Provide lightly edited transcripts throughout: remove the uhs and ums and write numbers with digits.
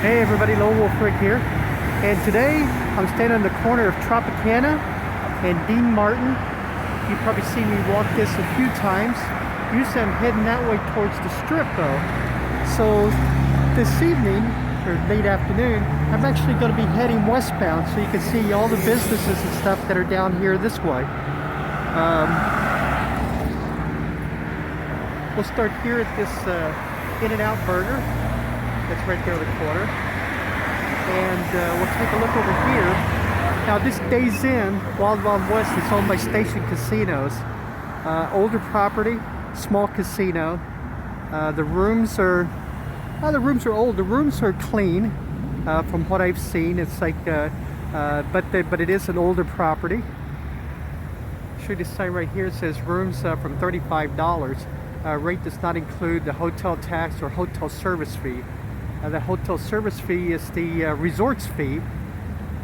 Hey everybody, LoneWulfRick here, and today I'm standing on the corner of Tropicana and Dean Martin. You've probably seen me walk this a few times. Usually I'm heading that way towards the strip though. So this evening, or late afternoon, I'm actually going to be heading westbound so you can see all the businesses and stuff that are down here this way. We'll start here at this In-N-Out Burger. That's right there on the corner. And we'll take a look over here. Now this Days Inn, Wild Wild West, is owned by Station Casinos. Older property, small casino. The rooms are old. The rooms are clean, from what I've seen. It's like, but it is an older property. Show you this sign right here. It says rooms from $35. Rate does not include the hotel tax or hotel service fee. The hotel service fee is the resorts fee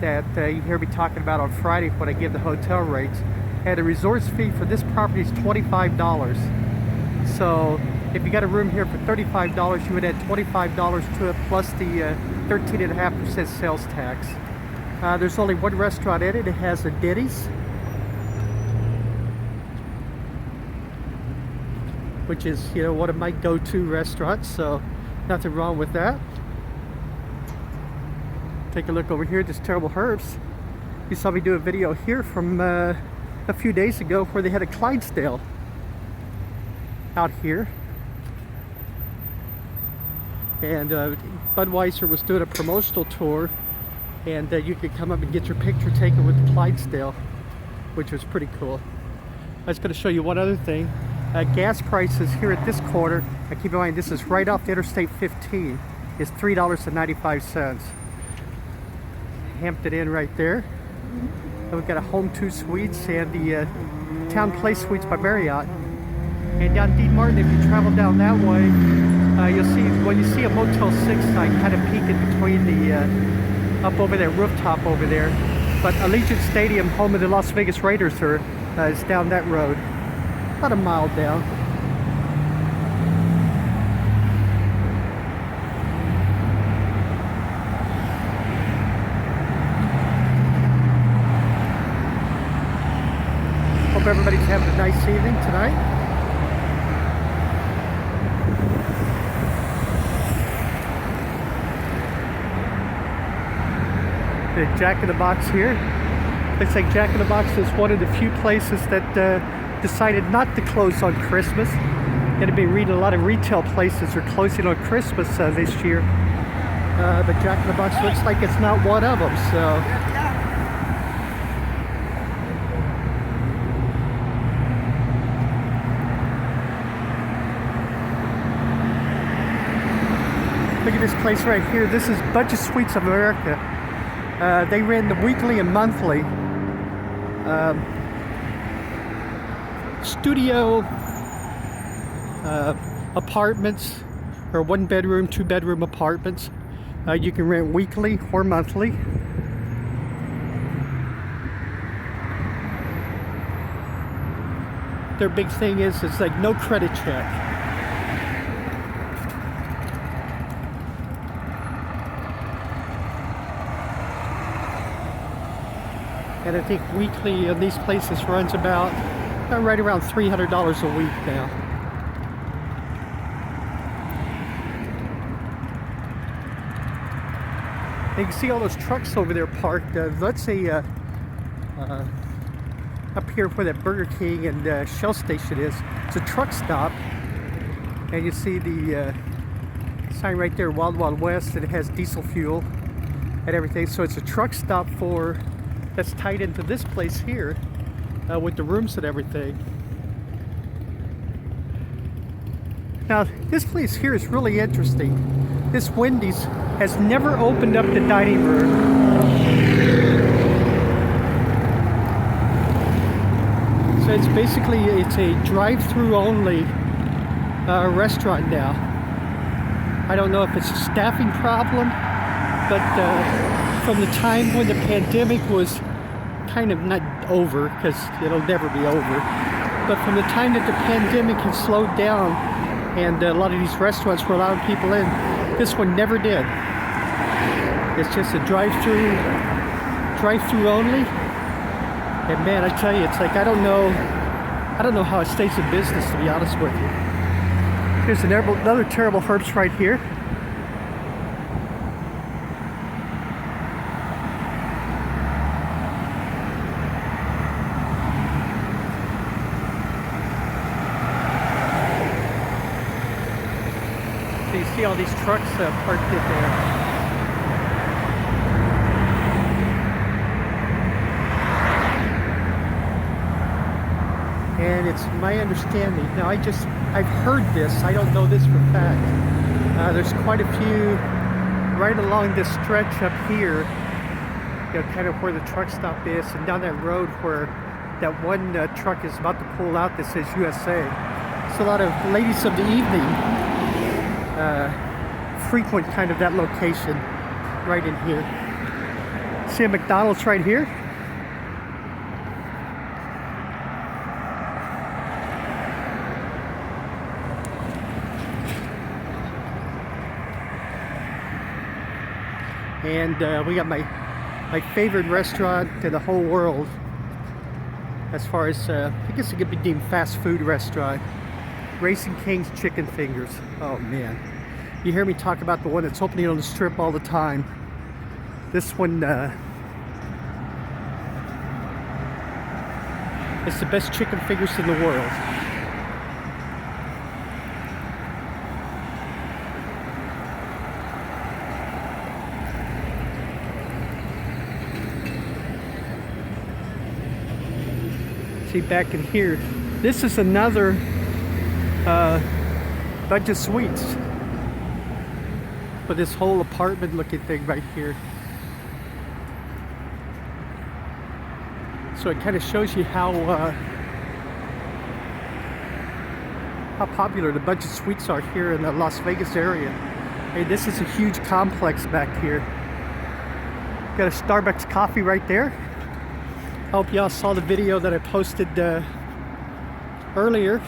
that you hear me talking about on Friday when I give the hotel rates. And the resorts fee for this property is $25. So if you got a room here for $35, you would add $25 to it plus the 13.5% sales tax. There's only one restaurant in it. It has a Denny's, which is, you know, one of my go-to restaurants, so nothing wrong with that. Take a look over here at this Terrible Herbs. You saw me do a video here from a few days ago where they had a Clydesdale out here. And Budweiser was doing a promotional tour, and you could come up and get your picture taken with the Clydesdale, which was pretty cool. I was going to show you one other thing. Gas prices here at this corner, keep in mind this is right off the Interstate 15, is $3.95. Hampton Inn right there. And we've got a Home 2 Suites and the Town Place Suites by Marriott. And down Dean Martin, if you travel down that way, you'll see, when you see a Motel 6 sign kind of peeking between the, up over that rooftop over there. But Allegiant Stadium, home of the Las Vegas Raiders, is down that road. About a mile down. Hope everybody's having a nice evening tonight. The Jack in the Box here. Looks like Jack in the Box is one of the few places that decided not to close on Christmas. Going to be reading a lot of retail places are closing on Christmas this year, but Jack in the Box looks like it's not one of them. So look at this place right here. This is Budget Suites of America. They ran the weekly and monthly studio apartments, or 1-bedroom, 2-bedroom apartments. You can rent weekly or monthly. Their big thing is it's like no credit check. And I think weekly in these places runs about right around $300 a week now. You can see all those trucks over there parked. Let's say up here where that Burger King and Shell station is, it's a truck stop. And you see the sign right there, Wild Wild West, and it has diesel fuel and everything. So it's a truck stop that's tied into this place here. With the rooms and everything. Now, this place here is really interesting. This Wendy's has never opened up the dining room. So it's basically, it's a drive-through only restaurant now. I don't know if it's a staffing problem, but from the time when the pandemic was kind of not over, because it'll never be over, but from the time that the pandemic had slowed down and a lot of these restaurants were allowing people in, this one never did. It's just a drive-through only. And man, I tell you, it's like I don't know how it stays in business, to be honest with you. Here's another terrible herbs right here. So you see all these trucks parked in there. And it's my understanding, now I've heard this, I don't know this for fact. There's quite a few right along this stretch up here, you know, kind of where the truck stop is, and down that road where that one truck is about to pull out that says USA. So a lot of ladies of the evening frequent kind of that location right in here. See a McDonald's right here? And we got my favorite restaurant in the whole world, as far as I guess it could be deemed fast food restaurant, Racing King's Chicken Fingers. Oh man, you hear me talk about the one that's opening on the Strip all the time. This one, it's the best chicken fingers in the world. See back in here, this is another budget suites for this whole apartment looking thing right here. So it kind of shows you how popular the budget suites are here in the Las Vegas area. Hey, this is a huge complex back here. Got a Starbucks coffee right there. Hope y'all saw the video that I posted earlier,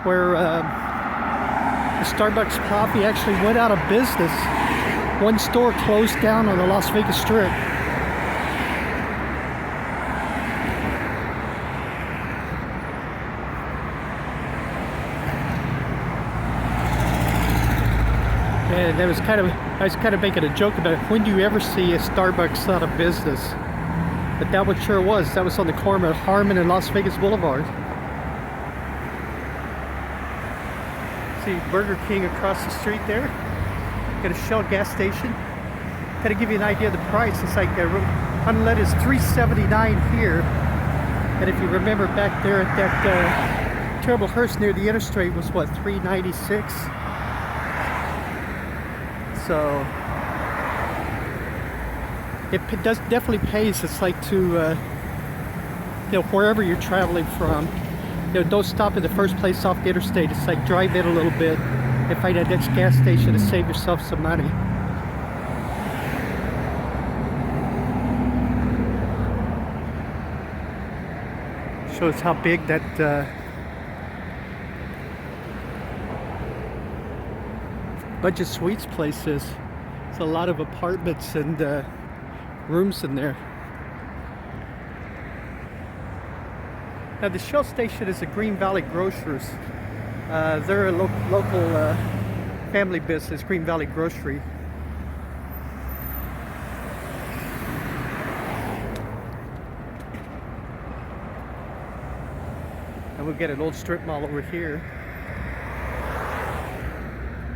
where the Starbucks coffee actually went out of business. One store closed down on the Las Vegas Strip. And I was kind of making a joke about it. When do you ever see a Starbucks out of business? But that one sure was. That was on the corner of Harmon and Las Vegas Boulevard. See Burger King across the street there. Got a Shell gas station. Kind of give you an idea of the price. It's like unleaded is $3.79 here. And if you remember back there at that terrible hearse near the interstate was what, $3.96? So it definitely pays. It's like to, you know, wherever you're traveling from, you know, don't stop at the first place off the interstate. It's like drive in a little bit and find that next gas station to save yourself some money. Shows how big that budget suites place is. It's a lot of apartments and rooms in there. Now the Shell station is a Green Valley Grocers. They're a local family business, Green Valley Grocery. And we'll get an old strip mall over here.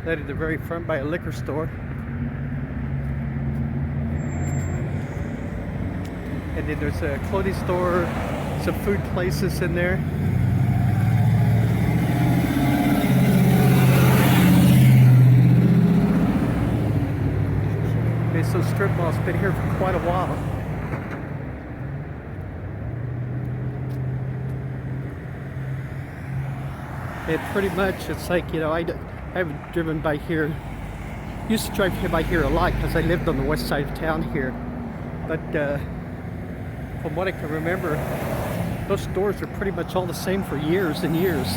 Led at the very front by a liquor store. And then there's a clothing store, some food places in there. Okay, so strip mall's been here for quite a while. And pretty much it's like, you know, I haven't driven by here. Used to drive by here a lot because I lived on the west side of town here. But from what I can remember, those stores are pretty much all the same for years and years.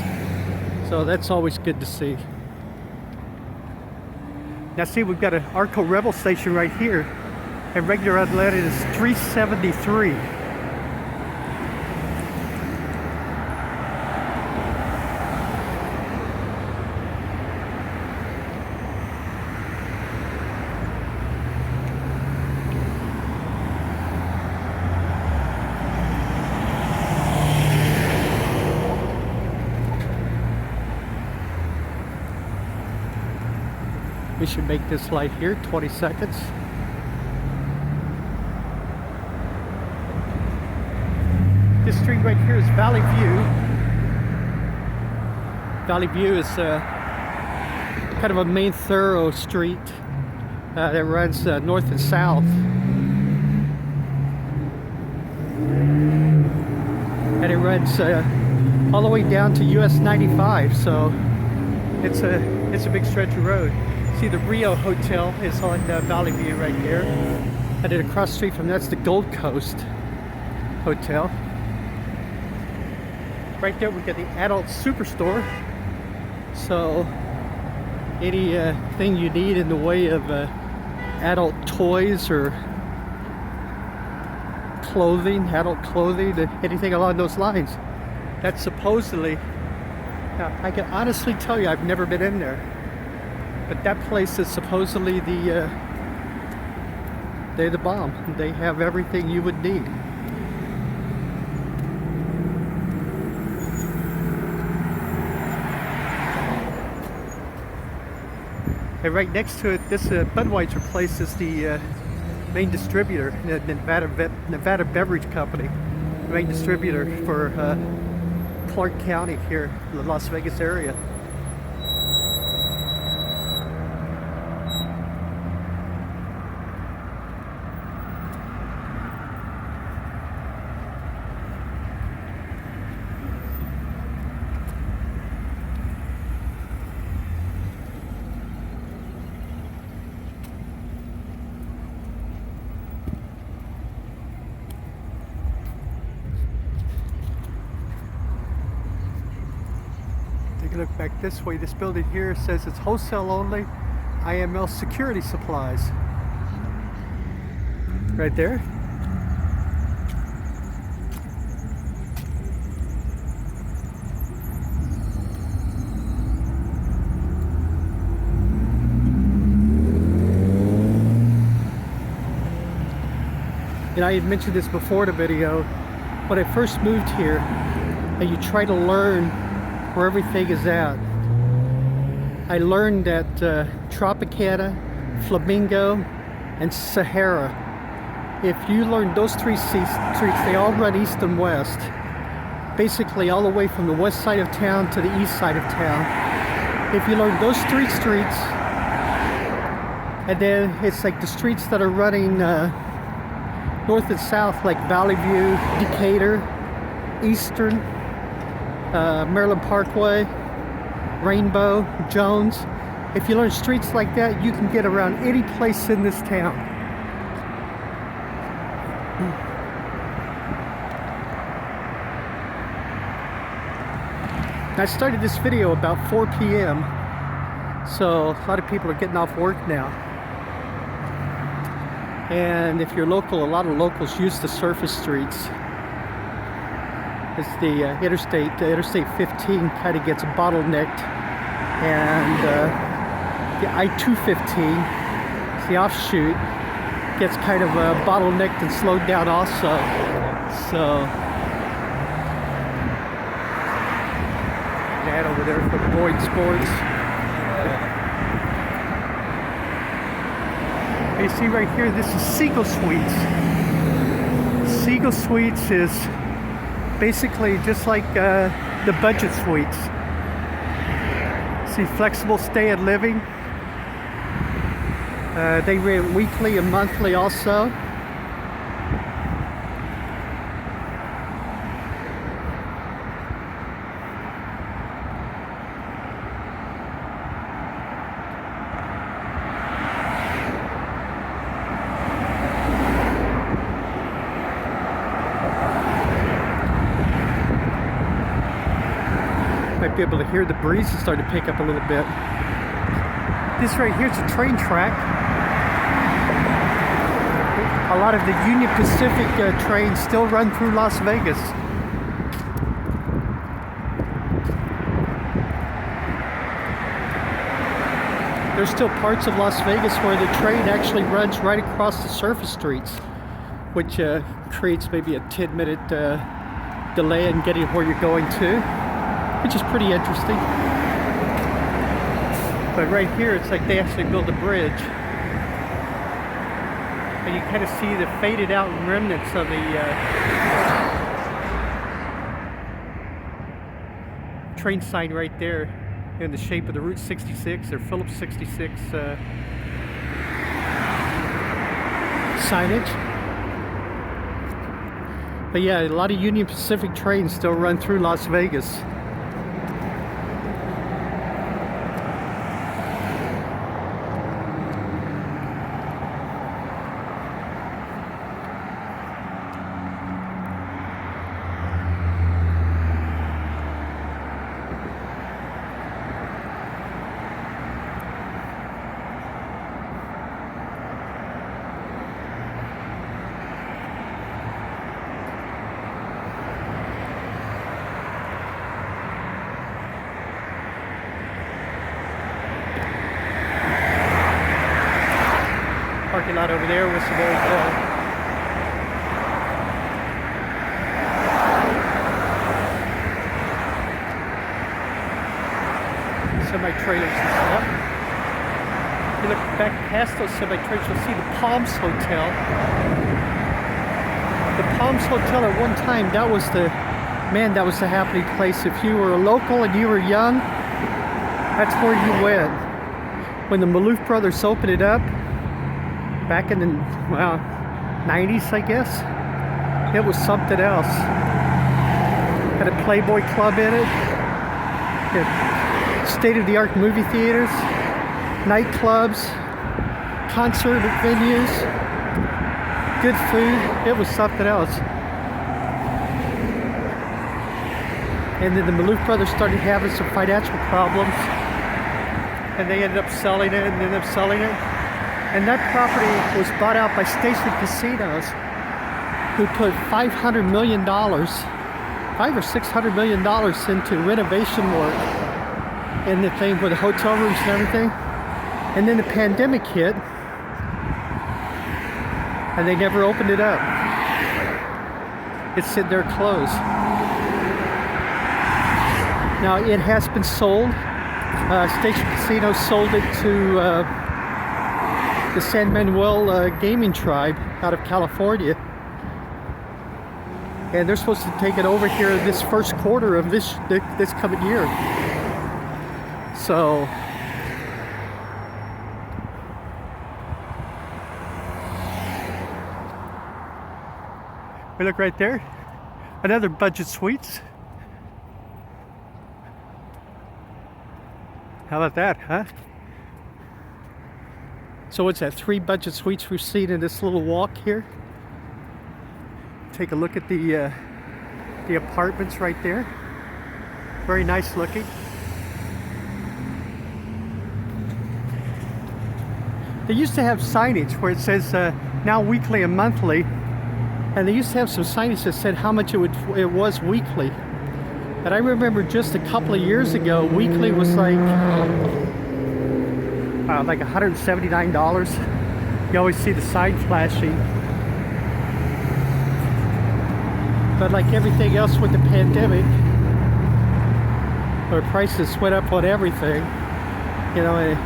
So that's always good to see. Now see, we've got an Arco Rebel station right here, and regular unleaded is $3.73. We should make this light here 20 seconds. This street right here is Valley View. Valley View is kind of a main thorough street that runs north and south. And it runs all the way down to US 95, so it's a big stretch of road. See, the Rio Hotel is on Valley View right here. And then across the street from that's the Gold Coast Hotel. Right there we got the adult superstore. So anything you need in the way of adult toys or clothing, adult clothing, anything along those lines. That's supposedly, now I can honestly tell you I've never been in there. But that place is supposedly they're the bomb. They have everything you would need. And right next to it, this Budweiser place is the main distributor, the Nevada Beverage Company, the main distributor for Clark County here in the Las Vegas area. Look back this way. This building here says it's wholesale only, IML security supplies. Right there. And I had mentioned this before in the video. When I first moved here, and you try to learn where everything is at. I learned that Tropicana, Flamingo, and Sahara. If you learn those three streets, they all run east and west. Basically all the way from the west side of town to the east side of town. If you learn those three streets, and then it's like the streets that are running north and south, like Valley View, Decatur, Eastern, Maryland Parkway, Rainbow, Jones. If you learn streets like that, you can get around any place in this town. I started this video about 4 p.m. so a lot of people are getting off work now. And if you're local, a lot of locals use the surface streets. It's the Interstate 15 kind of gets bottlenecked, and the I-215, the offshoot, gets kind of bottlenecked and slowed down also. So that over there for Boyd Sports. You see right here, this is Seagull Suites. Seagull Suites is basically just like the budget suites. See, flexible stay and living. They rent weekly and monthly also. Might be able to hear the breeze is starting to pick up a little bit. This right here is a train track. A lot of the Union Pacific trains still run through Las Vegas. There's still parts of Las Vegas where the train actually runs right across the surface streets, which creates maybe a 10-minute delay in getting where you're going to, which is pretty interesting. But right here, it's like they actually built a bridge. And you kind of see the faded out remnants of the train sign right there in the shape of the Route 66 or Phillips 66 signage. But yeah, a lot of Union Pacific trains still run through Las Vegas. Parking lot over there with some old semi-trailers and stuff. If you look back past those semi-trailers, you'll see the Palms Hotel. The Palms Hotel at one time, that was the happening place. If you were a local and you were young, that's where you went. When the Maloof brothers opened it up, back in the 90s, I guess, it was something else. Had a Playboy Club in it. Had state-of-the-art movie theaters, nightclubs, concert venues, good food. It was something else. And then the Maloof brothers started having some financial problems, and they ended up selling it. And that property was bought out by Station Casinos, who put $500 million, $500 or $600 million into renovation work in the thing with the hotel rooms and everything. And then the pandemic hit, and they never opened it up. It's sitting there closed. Now it has been sold. Station Casino sold it to the San Manuel Gaming Tribe out of California, and they're supposed to take it over here this first quarter of this coming year. So we look right there, another budget suites. How about that, huh? So what's that, 3 budget suites we've seen in this little walk here? Take a look at the apartments right there. Very nice looking. They used to have signage where it says now weekly and monthly, and they used to have some signage that said how much it was weekly. And I remember just a couple of years ago, weekly was like $179. You always see the sign flashing. But like everything else with the pandemic, where prices went up on everything, you know,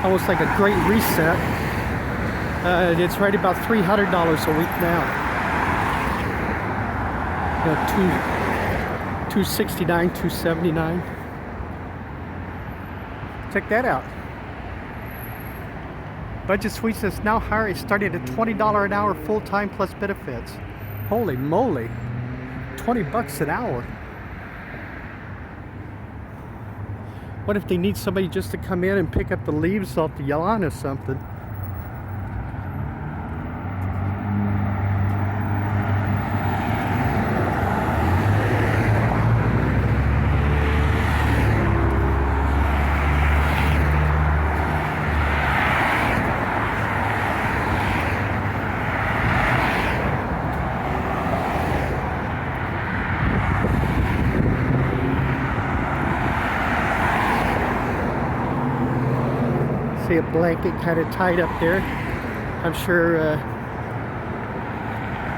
almost like a great reset. It's right about $300 a week now. You know, $269, $279. Check that out. Budget suites is now hiring, starting at $20 an hour full-time plus benefits. Holy moly, $20 an hour. What if they need somebody just to come in and pick up the leaves off the lawn or something? see a blanket kind of tied up there. I'm sure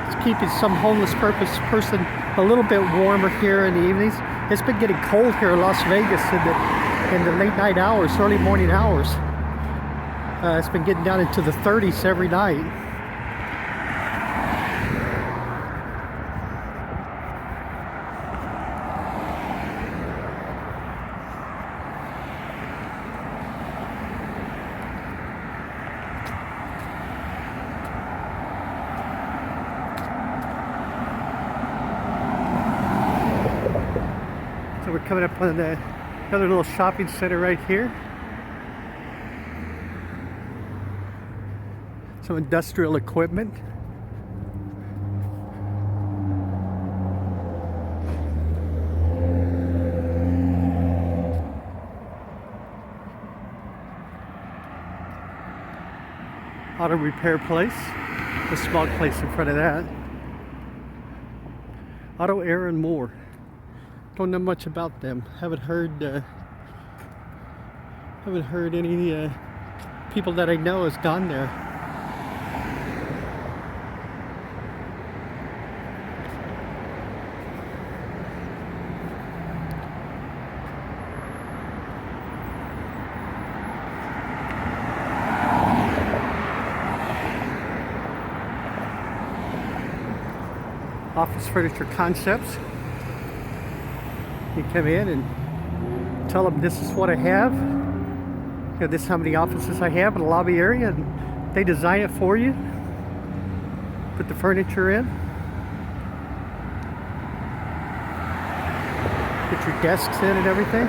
it's keeping some homeless person a little bit warmer here in the evenings. It's been getting cold here in Las Vegas in the late night hours, early morning hours. It's been getting down into the 30s every night. So we're coming up on another little shopping center right here. Some industrial equipment. Auto repair place. A small place in front of that. Auto Air and More. Don't know much about them. Haven't heard any people that I know has gone there. Office Furniture Concepts. You come in and tell them this is what I have. You know, this is how many offices I have in the lobby area, and they design it for you. Put the furniture in. Get your desks in and everything.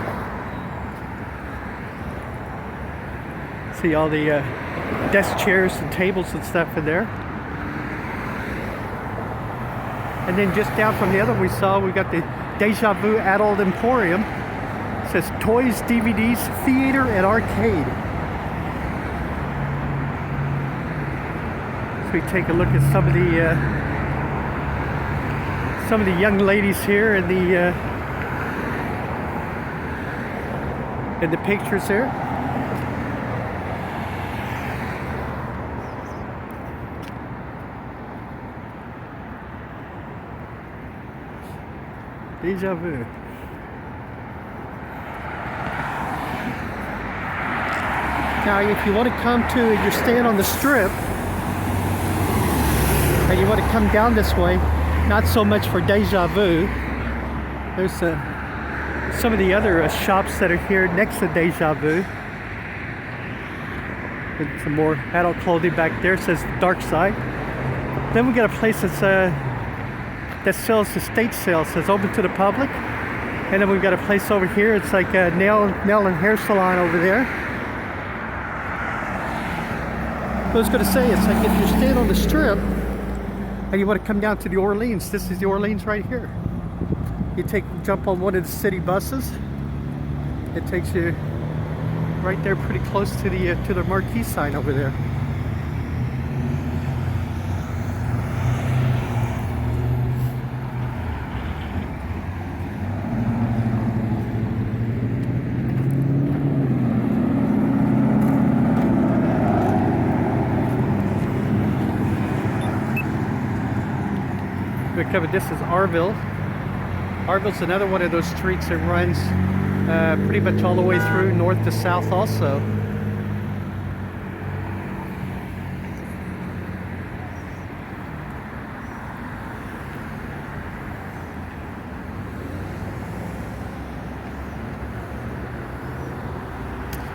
See all the desk chairs and tables and stuff in there. And then just down from the other one we saw, we got the Deja Vu Adult Emporium. It says toys, DVDs, theater, and arcade. So we take a look at some of the young ladies here in the pictures there. Deja Vu. Now, if you want to come to, you're staying on the Strip, and you want to come down this way, not so much for Deja Vu. There's some of the other shops that are here next to Deja Vu. And some more adult clothing back there. It says the Dark Side. Then we got a place that sells estate sales, says open to the public. And then we've got a place over here, it's like a nail and hair salon over there. I was going to say, it's like if you're staying on the Strip and you want to come down to the Orleans, this is the Orleans right here. You jump on one of the city buses. It takes you right there pretty close to the marquee sign over there. This is Arville. Arville's another one of those streets that runs pretty much all the way through north to south also.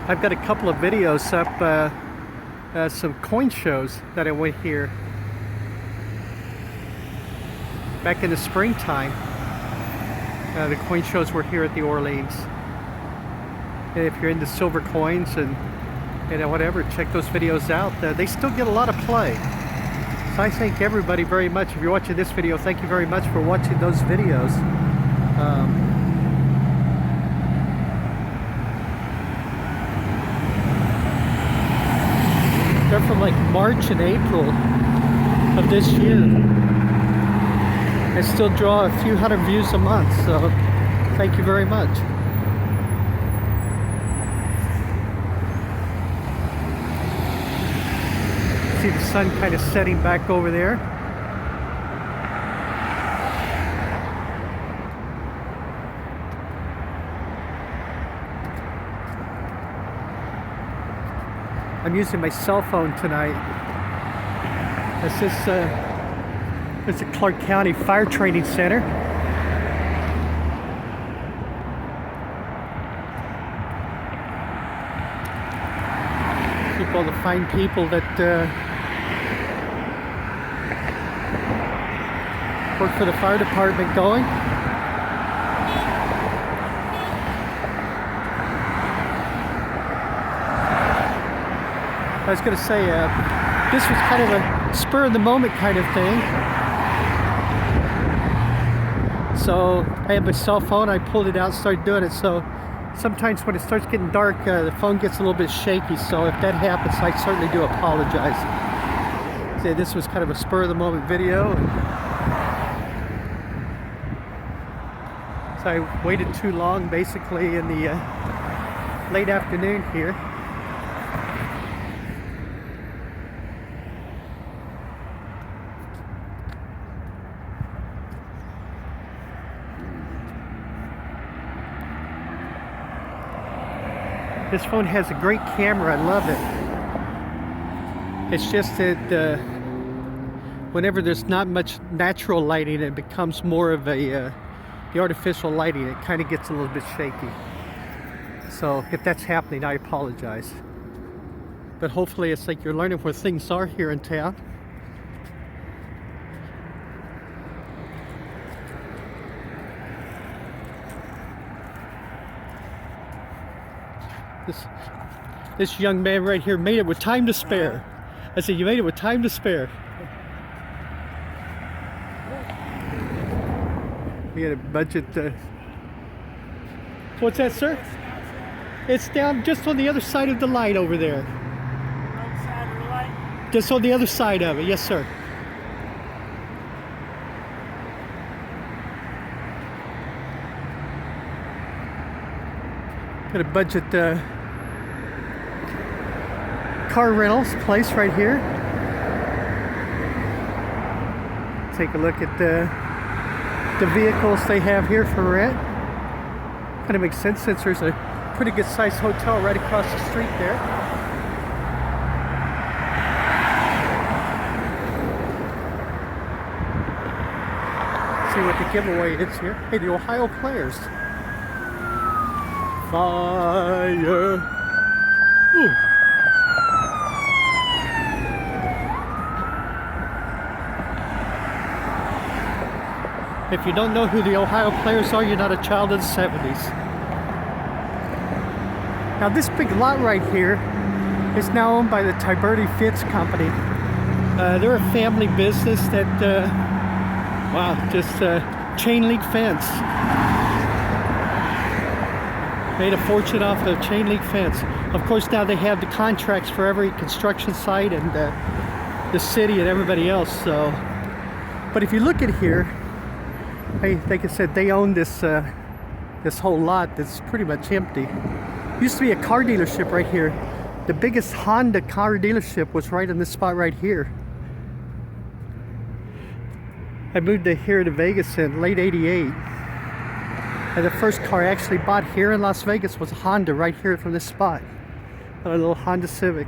I've got a couple of videos up, some coin shows that I went here back in the springtime. The coin shows were here at the Orleans. And if you're into silver coins and whatever, check those videos out. They still get a lot of play. So I thank everybody very much. If you're watching this video, thank you very much for watching those videos. They're from like March and April of this year. I still draw a few hundred views a month, so thank you very much. see the sun kind of setting back over there. I'm using my cell phone tonight. It's the Clark County Fire Training Center. Keep all the fine people that work for the fire department going. I was going to say, this was kind of a spur of the moment kind of thing. So I had my cell phone, I pulled it out and started doing it. So sometimes when it starts getting dark, the phone gets a little bit shaky. So if that happens, I certainly do apologize. So this was kind of a spur of the moment video. So I waited too long basically in the late afternoon here. This phone has a great camera, I love it. It's just that whenever there's not much natural lighting, it becomes more of a, the artificial lighting, it kind of gets a little bit shaky. So if that's happening, I apologize. But hopefully it's like you're learning where things are here in town. This young man right here made it with time to spare. I said, you made it with time to spare. We had a budget. What's that, sir? It's down just on the other side of the light over there. Other side of the light? Just on the other side of it, yes, sir. Got a budget car rentals place right here. Take a look at the vehicles they have here for rent. Kind of makes sense since there's a pretty good sized hotel right across the street there. See what the giveaway is here. Hey, the Ohio Players. Fire. Ooh. If you don't know who the Ohio Players are, you're not a child of the 70s. Now this big lot right here is now owned by the Tiberti Fitz Company. They're a family business that, wow, just chain link fence. Made a fortune off of chain link fence. Of course, now they have the contracts for every construction site and the city and everybody else. So, but if you look at here, like I said, they own this this whole lot that's pretty much empty. Used to be a car dealership right here. The biggest Honda car dealership was right in this spot right here. I moved here to Vegas in late '88. And the first car I actually bought here in Las Vegas was a Honda right here from this spot. A little Honda Civic.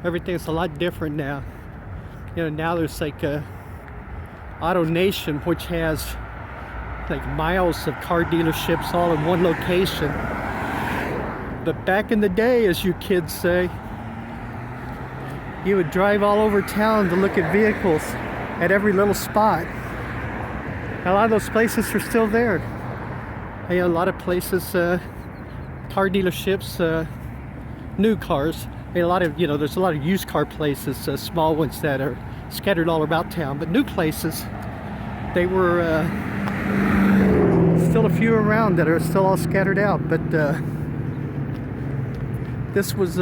Everything's a lot different now. You know, now there's like a Auto Nation, which has like miles of car dealerships all in one location. But back in the day, as you kids say, you would drive all over town to look at vehicles at every little spot. A lot of those places are still there. You know, a lot of places, car dealerships, new cars. A lot of, you know, there's a lot of used car places, small ones that are scattered all about town. But new places, they were still a few around that are still all scattered out. But this was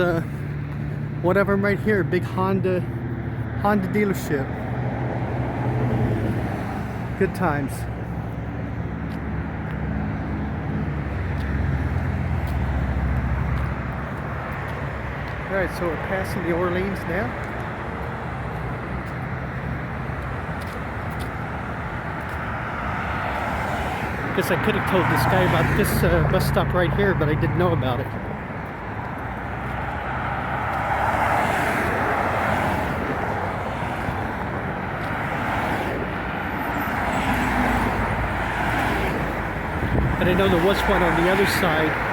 one of them right here, big Honda dealership. Good times. Alright, so we're passing the Orleans now. Guess I could have told this guy about this bus stop right here, but I didn't know about it. And I know there was one on the other side.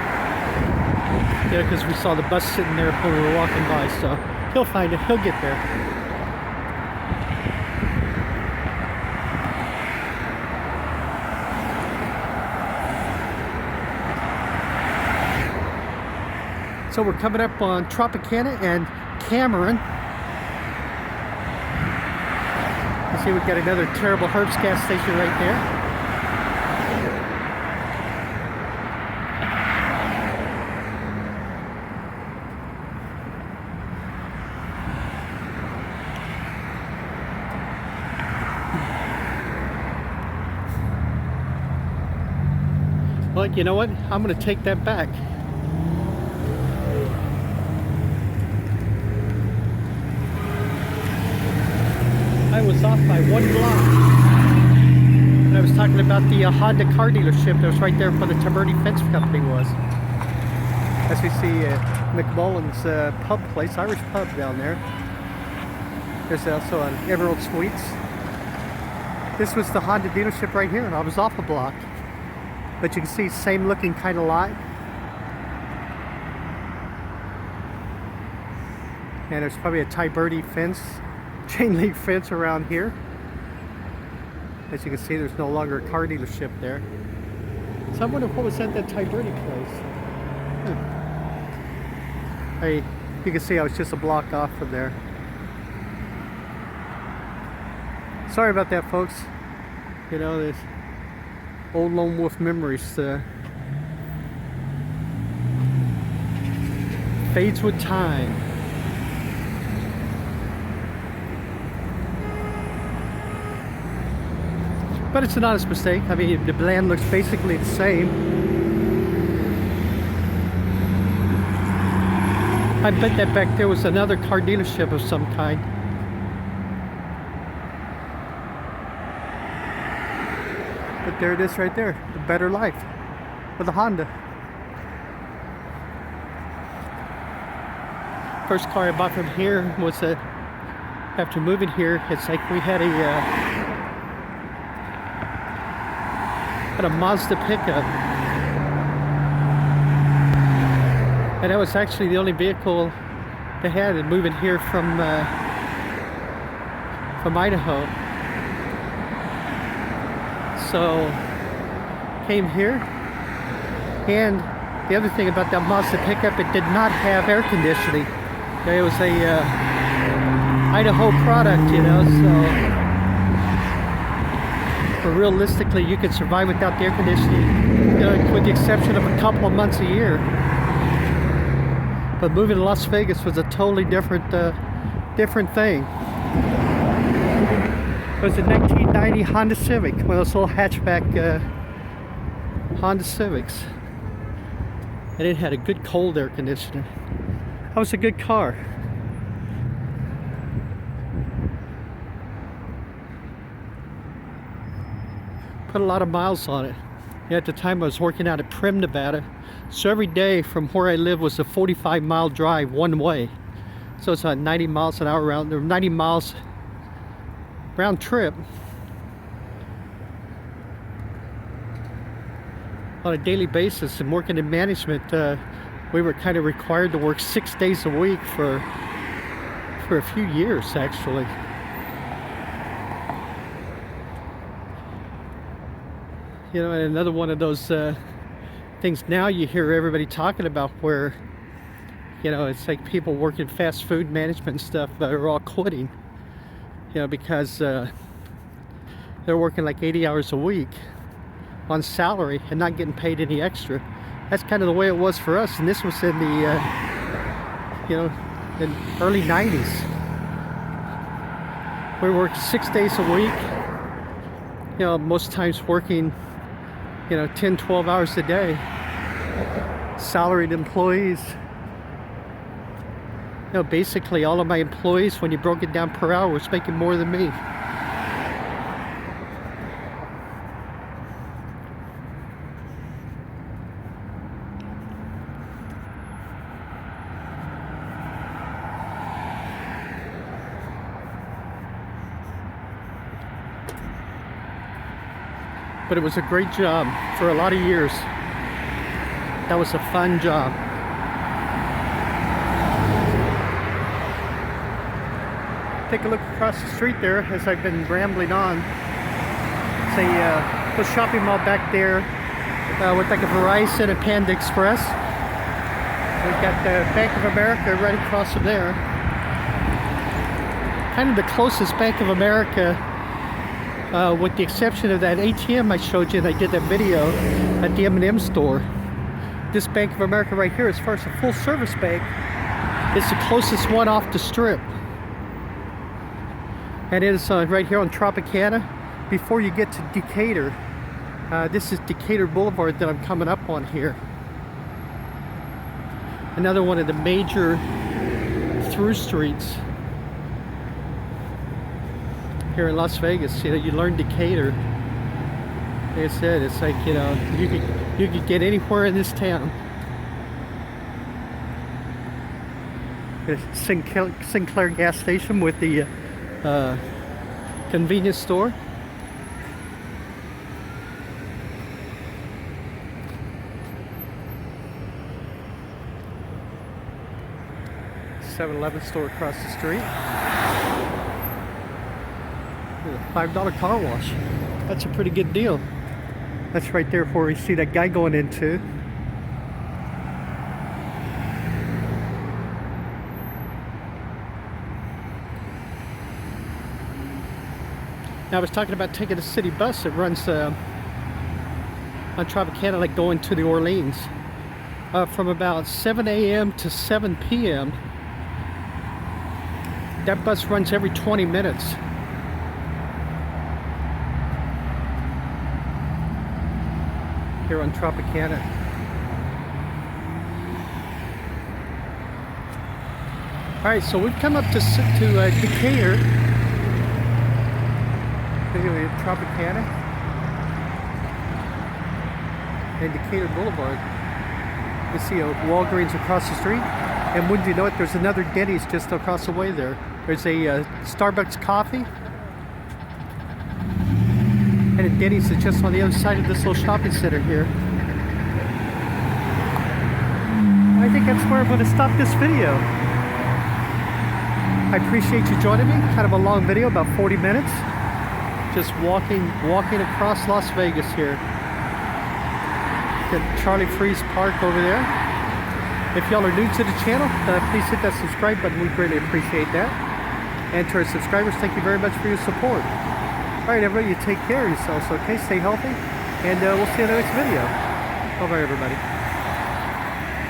Yeah, because we saw the bus sitting there when we were walking by, so he'll find it, he'll get there. So we're coming up on Tropicana and Cameron. You see we've got another terrible Herbst gas station right there. But you know what? I'm going to take that back. I was off by 1 block. And I was talking about the Honda car dealership that was right there where the Taberti Fence Company was. As we see McMullen's pub place, Irish pub down there. There's also an Emerald Sweets. This was the Honda dealership right here, and I was off a block. But you can see same looking kind of lot. And there's probably a Taberti fence, chain link fence around here. As you can see, there's no longer a car dealership there. So I wonder what was at that Taberti place. Hey, you can see I was just a block off from there. Sorry about that, folks. You know, there's old Lone Wolf memories fades with time. But it's an honest mistake. I mean, the land looks basically the same. I bet that back there was another car dealership of some kind. But there it is right there, the Better Life with a Honda. First car I bought from here was after moving here, it's like we had a Mazda pickup. And that was actually the only vehicle they had in moving here from Idaho. So came here, and the other thing about that Mazda pickup, it did not have air conditioning. It was a Idaho product, you know, so realistically you could survive without the air conditioning, you know, with the exception of a couple of months a year. But moving to Las Vegas was a totally different thing. It was a 1990 Honda Civic, one of those little hatchback Honda Civics. And it had a good cold air conditioner. That was a good car. Put a lot of miles on it. Yeah, at the time I was working out at Primm, Nevada. So every day from where I live was a 45-mile drive one way. So it's 90 miles an hour round, or 90 miles round trip on a daily basis. And working in management, we were kind of required to work 6 days a week for a few years, actually. You know, and another one of those things now you hear everybody talking about where, you know, it's like people working fast food management and stuff that are all quitting, you know, because they're working like 80 hours a week on salary and not getting paid any extra. That's kind of the way it was for us, and this was in the, you know, in early 90s. We worked 6 days a week, you know, most times working, you know, 10, 12 hours a day. Salaried employees. No, basically all of my employees, when you broke it down per hour, was making more than me. But it was a great job for a lot of years. That was a fun job. Take a look across the street there as I've been rambling on. It's a little shopping mall back there with like a Verizon and Panda Express. We've got the Bank of America right across from there. Kind of the closest Bank of America, with the exception of that ATM I showed you and I did that video at the M&M store. This Bank of America right here, as far as a full service bank, is the closest one off the strip. And it is right here on Tropicana before you get to Decatur. This is Decatur Boulevard that I'm coming up on here. Another one of the major through streets here in Las Vegas. You know, you learn Decatur. Like I said, it's like, you know, you could get anywhere in this town. Sinclair gas station with the convenience store. $7-Eleven store across the street. $5 car wash. That's a pretty good deal. That's right there where we see that guy going into. Now I was talking about taking a city bus that runs on Tropicana, like going to the Orleans, from about 7 a.m. to 7 p.m. That bus runs every 20 minutes. Here on Tropicana. Alright, so we've come up to Decatur. Tropicana and Decatur Boulevard. You see a Walgreens across the street, and wouldn't you know it, there's another Denny's just across the way there. There's a Starbucks coffee and a Denny's is just on the other side of this little shopping center here. I think that's where I'm going to stop this video. I appreciate you joining me. Kind of a long video, about 40 minutes. Just walking across Las Vegas here. Got Charlie Freeze Park over there. If y'all are new to the channel, please hit that subscribe button. We greatly appreciate that. And to our subscribers, thank you very much for your support. Alright everybody, you take care of yourselves, okay? Stay healthy. And we'll see you in the next video. Bye-bye everybody.